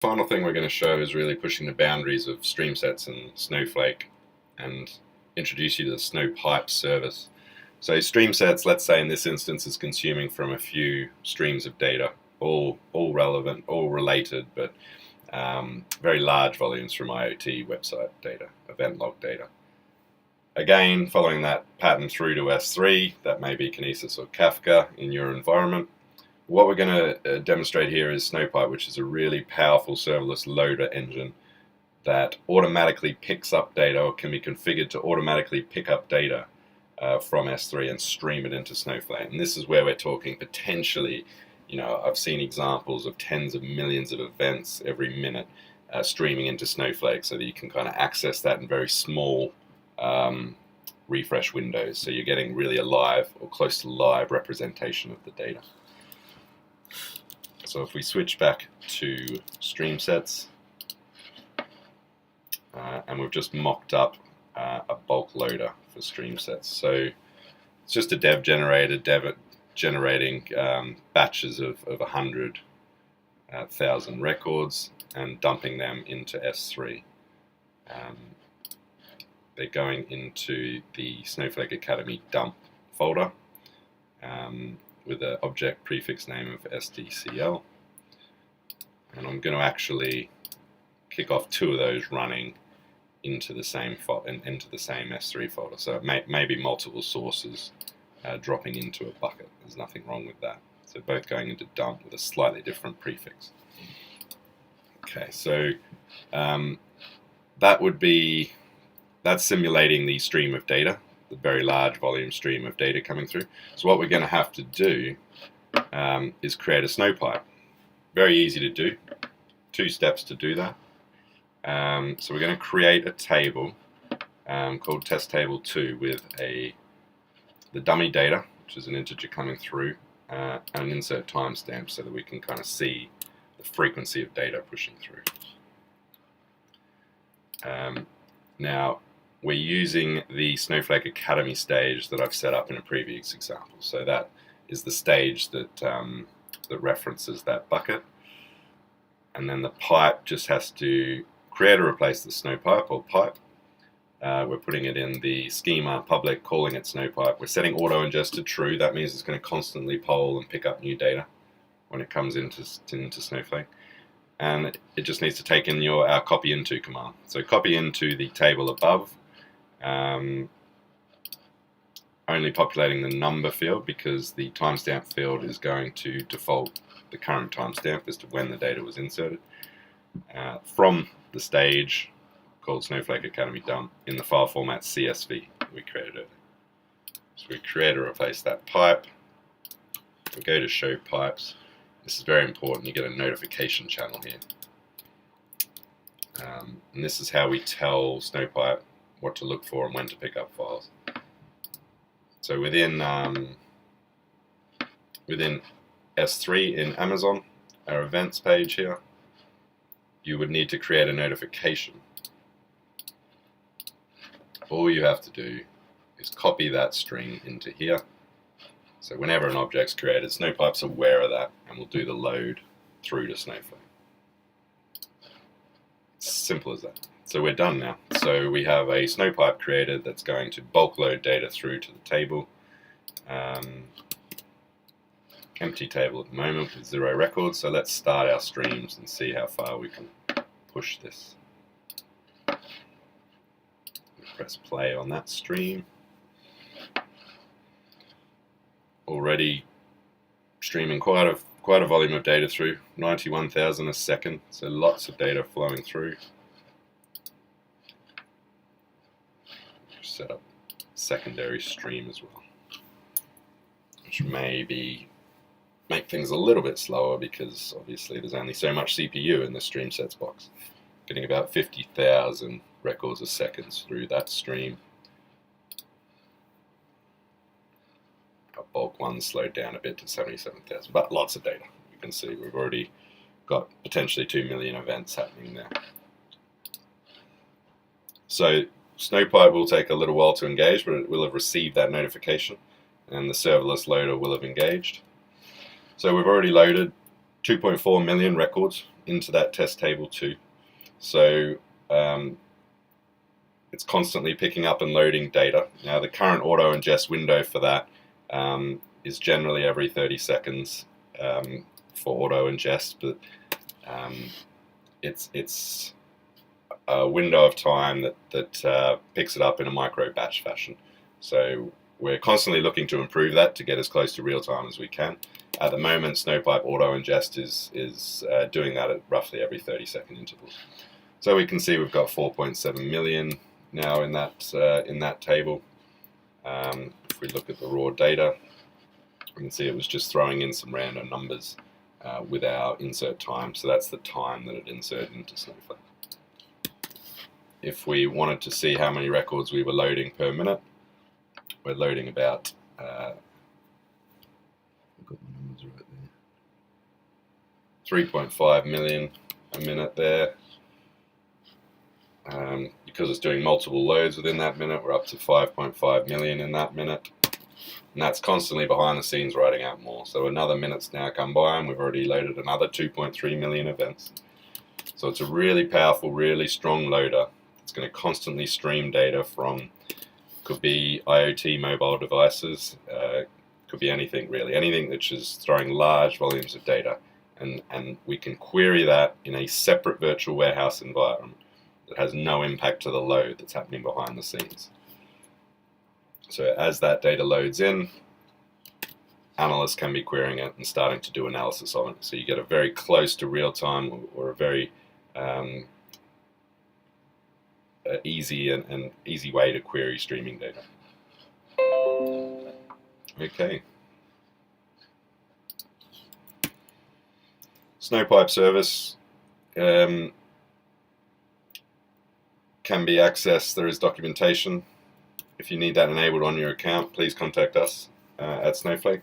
Final thing we're going to show is really pushing the boundaries of StreamSets and Snowflake and introduce you to the Snowpipe service. So StreamSets, let's say in this instance, is consuming from a few streams of data, all relevant, all related, but very large volumes from IoT website data, event log data. Again, following that pattern through to S3, that may be Kinesis or Kafka in your environment. What we're going to demonstrate here is Snowpipe, which is a really powerful serverless loader engine that automatically picks up data, or can be configured to automatically pick up data from S3 and stream it into Snowflake. And this is where we're talking potentially, I've seen examples of tens of millions of events every minute streaming into Snowflake, so that you can kind of access that in very small refresh windows. So you're getting really a live or close to live representation of the data. So if we switch back to StreamSets, and we've just mocked up a bulk loader for StreamSets. So it's just a dev generating batches of 100,000 records and dumping them into S3. They're going into the Snowflake Academy dump folder with an object prefix name of SDCL. And I'm going to actually kick off two of those running into the same S3 folder. So it may be multiple sources dropping into a bucket. There's nothing wrong with that. So both going into dump with a slightly different prefix. Okay, so that's simulating the stream of data, the very large volume stream of data coming through. So what we're going to have to do is create a Snowpipe. Very easy to do. 2 steps to do that. So we're going to create a table called test table 2 with the dummy data, which is an integer coming through, and an insert timestamp so that we can kind of see the frequency of data pushing through. Now, we're using the Snowflake Academy stage that I've set up in a previous example. So that is the stage that references that bucket. And then the pipe just has to create or replace the Snowpipe or pipe. We're putting it in the schema public, calling it Snowpipe. We're setting auto ingest to true. That means it's going to constantly poll and pick up new data when it comes into Snowflake. And it just needs to take in our copy into command. So copy into the table above, only populating the number field because the timestamp field is going to default the current timestamp as to when the data was inserted, from the stage called Snowflake Academy dump in the file format CSV we created it. So we create or replace that pipe. We go to show pipes. This is very important. You get a notification channel here. And this is how we tell Snowpipe what to look for and when to pick up files. So within S3 in Amazon, our events page here, you would need to create a notification. All you have to do is copy that string into here. So whenever an object's created, Snowpipe's aware of that and will do the load through to Snowflake. It's simple as that. So we're done now. So we have a Snowpipe created that's going to bulk load data through to the table. Empty table at the moment with 0 records. So let's start our streams and see how far we can push this. Press play on that stream. Already streaming quite a volume of data through, 91,000 a second, so lots of data flowing through. Set up secondary stream as well, which may make things a little bit slower because obviously there's only so much CPU in the StreamSets box. Getting about 50,000 records a second through that stream. Bulk one slowed down a bit to 77,000, but lots of data. You can see we've already got potentially 2 million events happening there. So Snowpipe will take a little while to engage, but it will have received that notification, and the serverless loader will have engaged. So we've already loaded 2.4 million records into that test table too. So it's constantly picking up and loading data. Now the current auto ingest window for that is generally every 30 seconds for auto ingest, but it's a window of time that picks it up in a micro batch fashion. So we're constantly looking to improve that to get as close to real time as we can. At the moment, Snowpipe auto ingest is doing that at roughly every 30-second intervals. So we can see we've got 4.7 million now in that table. If we look at the raw data, we can see it was just throwing in some random numbers with our insert time. So that's the time that it inserted into Snowflake. If we wanted to see how many records we were loading per minute, we're loading about, I've got my numbers right there, 3.5 million a minute there. Because it's doing multiple loads within that minute, we're up to 5.5 million in that minute. And that's constantly behind the scenes writing out more. So another minute's now come by and we've already loaded another 2.3 million events. So it's a really powerful, really strong loader. It's going to constantly stream data from, could be IoT mobile devices, could be anything really, anything that's just throwing large volumes of data. And we can query that in a separate virtual warehouse environment that has no impact to the load that's happening behind the scenes. So as that data loads in, analysts can be querying it and starting to do analysis on it. So you get a very close to real time or a very easy and easy way to query streaming data. Okay. Snowpipe service can be accessed. There is documentation. If you need that enabled on your account, please contact us at Snowflake.